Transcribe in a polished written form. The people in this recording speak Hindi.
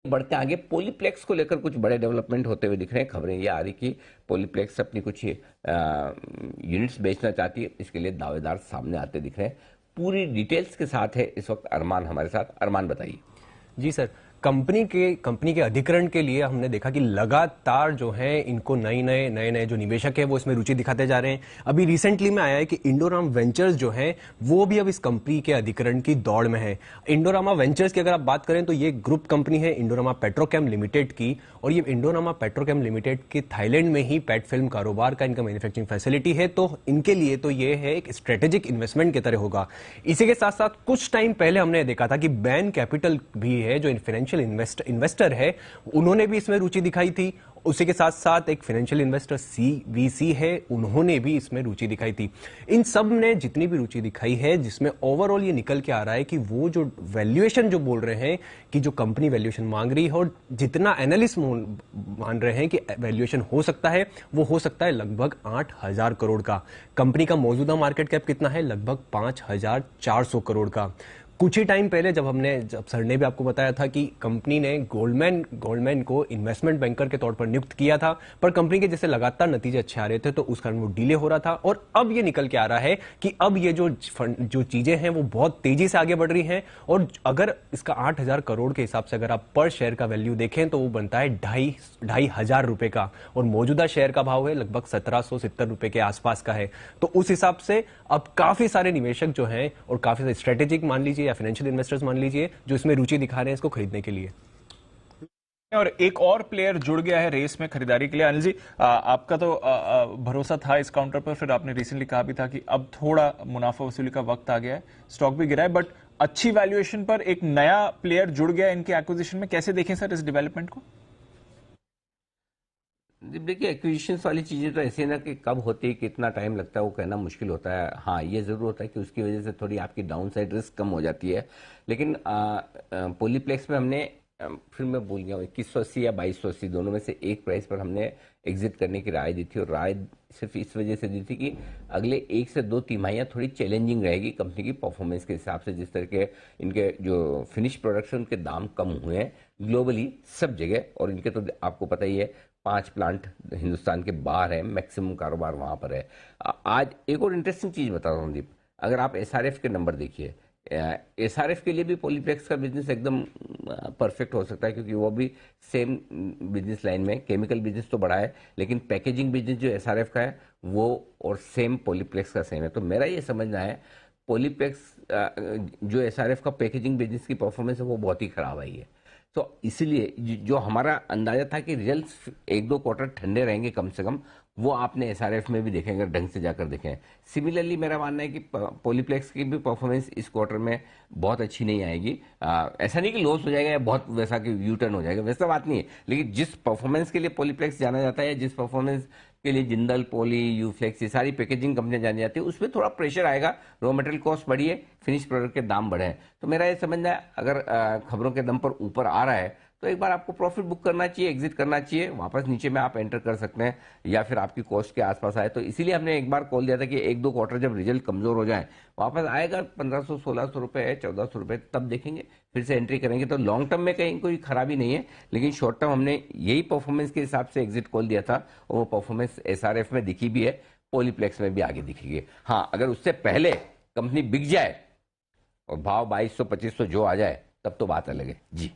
बढ़ते आगे पॉलीप्लेक्स को लेकर कुछ बड़े डेवलपमेंट होते हुए दिख रहे हैं। खबरें ये आ रही कि पॉलीप्लेक्स अपनी कुछ यूनिट्स बेचना चाहती है, इसके लिए दावेदार सामने आते दिख रहे हैं। पूरी डिटेल्स के साथ है इस वक्त अरमान हमारे साथ। अरमान बताइए। जी सर, कंपनी के अधिग्रहण के लिए हमने देखा कि लगातार जो है इनको नए नए जो निवेशक है वो इसमें रुचि दिखाते जा रहे हैं। अभी रिसेंटली में आया है कि इंडोरामा वेंचर्स जो है वो भी अब इस कंपनी के अधिग्रहण की दौड़ में है। इंडोरामा वेंचर्स की अगर आप बात करें तो ये ग्रुप कंपनी है इंडोरामा पेट्रोकेम लिमिटेड की, और ये इंडोरामा पेट्रोकेम लिमिटेड के थाईलैंड में ही पेट फिल्म कारोबार का इनका मैन्युफैक्चरिंग फैसिलिटी है। तो इनके लिए तो ये है एक स्ट्रेटेजिक इन्वेस्टमेंट की तरह होगा। इसी के साथ साथ कुछ टाइम पहले हमने देखा था कि बैन कैपिटल भी है जो फाइनेंशियल इन्वेस्टर है, उन्होंने भी इसमें रुचि दिखाई थी। उसी के साथ साथ एक फाइनेंशियल इन्वेस्टर सीवीसी है, उन्होंने भी इसमें रुचि दिखाई थी। इन सब ने जितनी भी रुचि दिखाई है, जिसमें ओवरऑल ये निकल के आ रहा है कि वो जो वैल्यूएशन जो बोल रहे हैं कि जो कंपनी वैल्यूएशन मांग रही है और जितना एनालिस्ट मान रहे हैं कि वैल्यूएशन हो सकता है, वो हो सकता है लगभग 8,000 करोड़ का। कंपनी का मौजूदा मार्केट कैप कितना है? लगभग 5,400 करोड़ का। कुछ ही टाइम पहले जब सर ने भी आपको बताया था कि कंपनी ने गोल्डमैन को इन्वेस्टमेंट बैंकर के तौर पर नियुक्त किया था, पर कंपनी के जैसे लगातार नतीजे अच्छे आ रहे थे तो उस कारण वो डिले हो रहा था। और अब ये निकल के आ रहा है कि अब ये जो चीजें हैं वो बहुत तेजी से आगे बढ़ रही हैं, और अगर इसका 8,000 करोड़ के हिसाब से अगर आप पर शेयर का वैल्यू देखें तो वो बनता है 2,500 रुपए का, और मौजूदा शेयर का भाव है लगभग 1,770 रुपए के आसपास का है। तो उस हिसाब से अब काफी सारे निवेशक जो हैं और काफी सारे स्ट्रेटेजिक मान लीजिए या फाइनेंशियल इन्वेस्टर्स मान लीजिए जो इसमें रुचि दिखा रहे हैं इसको खरीदने के लिए। और एक और प्लेयर जुड़ गया है रेस में खरीदारी के लिए। अनिल जी, आपका तो भरोसा था इस काउंटर पर, फिर आपने रिसेंटली कहा भी था कि अब थोड़ा मुनाफा वसूली का वक्त आ गया है, स्टॉक भी गिरा है, बट अच्छी वैल्यूएशन पर एक नया प्लेयर जुड़ गया इनके एक्विजिशन में। कैसे देखें सर इस डेवलपमेंट को? देखिए, एक्विजिशंस वाली चीजें तो ऐसे ना कि कब होती है, कितना टाइम लगता है, वो कहना मुश्किल होता है। हाँ, ये जरूर होता है कि उसकी वजह से थोड़ी आपकी डाउन साइड रिस्क कम हो जाती है। लेकिन पॉलीप्लेक्स में हमने फिर मैं भूल गया 2180 या 2280 दोनों में से एक प्राइस पर हमने एग्जिट करने की राय दी थी, और राय सिर्फ इस वजह से दी थी कि अगले 1 से 2 तिमाहियां थोड़ी चैलेंजिंग रहेगी कंपनी की परफॉर्मेंस के हिसाब से। जिस तरह के इनके जो फिनिश प्रोडक्ट्स उनके दाम कम हुए हैं ग्लोबली सब जगह, और इनके तो आपको पता ही है 5 प्लांट हिंदुस्तान के बाहर है, मैक्सिमम कारोबार वहां पर है। आज एक और इंटरेस्टिंग चीज बता रहा हूँ दीप, अगर आप एसआरएफ के नंबर देखिए, एसआरएफ के लिए भी पॉलीप्लेक्स का बिजनेस एकदम परफेक्ट हो सकता है, क्योंकि वो भी सेम बिजनेस लाइन में, केमिकल बिजनेस तो बड़ा है लेकिन पैकेजिंग बिजनेस जो एसआरएफ का है वो और सेम पॉलीप्लेक्स का सेम है। तो मेरा ये समझना है पॉलीप्लेक्स जो एसआरएफ का पैकेजिंग बिजनेस की परफॉर्मेंस है वो बहुत ही खराब आई है। तो इसीलिए जो हमारा अंदाजा था कि रिजल्ट्स 1-2 क्वार्टर ठंडे रहेंगे कम से कम, वो आपने एसआरएफ में भी देखेंगे अगर ढंग से जाकर देखें। सिमिलरली मेरा मानना है कि पॉलीप्लेक्स की भी परफॉर्मेंस इस क्वार्टर में बहुत अच्छी नहीं आएगी। ऐसा नहीं कि लॉस हो जाएगा या बहुत वैसा कि यू टर्न हो जाएगा, वैसा बात नहीं है। लेकिन जिस परफॉर्मेंस के लिए पॉलीप्लेक्स जाना जाता है, जिस परफॉर्मेंस के लिए जिंदल, पॉली, यूफ्लेक्स, ये सारी पैकेजिंग कंपनियां जानी जाती है, उसमें थोड़ा प्रेशर आएगा, रॉ मटेरियल कॉस्ट बढ़ी है, फिनिश प्रोडक्ट के दाम बढ़े हैं। तो मेरा ये समझना है अगर खबरों के दम पर ऊपर आ रहा है तो एक बार आपको प्रॉफिट बुक करना चाहिए, एग्जिट करना चाहिए, वापस नीचे में आप एंटर कर सकते हैं, या फिर आपकी कॉस्ट के आसपास आए। तो इसीलिए हमने एक बार कॉल दिया था कि 1-2 क्वार्टर जब रिजल्ट कमजोर हो जाए, वापस आएगा 1500-1600 रुपए, 1400 रुपए, तब देखेंगे, फिर से एंट्री करेंगे। तो लॉन्ग टर्म में कहीं कोई खराबी नहीं है, लेकिन शॉर्ट टर्म हमने यही परफॉर्मेंस के हिसाब से एग्जिट कॉल दिया था, और वो परफॉर्मेंस एसआरएफ में दिखी भी है, पॉलीप्लेक्स में भी आगे दिखेगी। हाँ, अगर उससे पहले कंपनी बिक जाए और भाव 2200-2500 जो आ जाए, तब तो बात अलग है जी।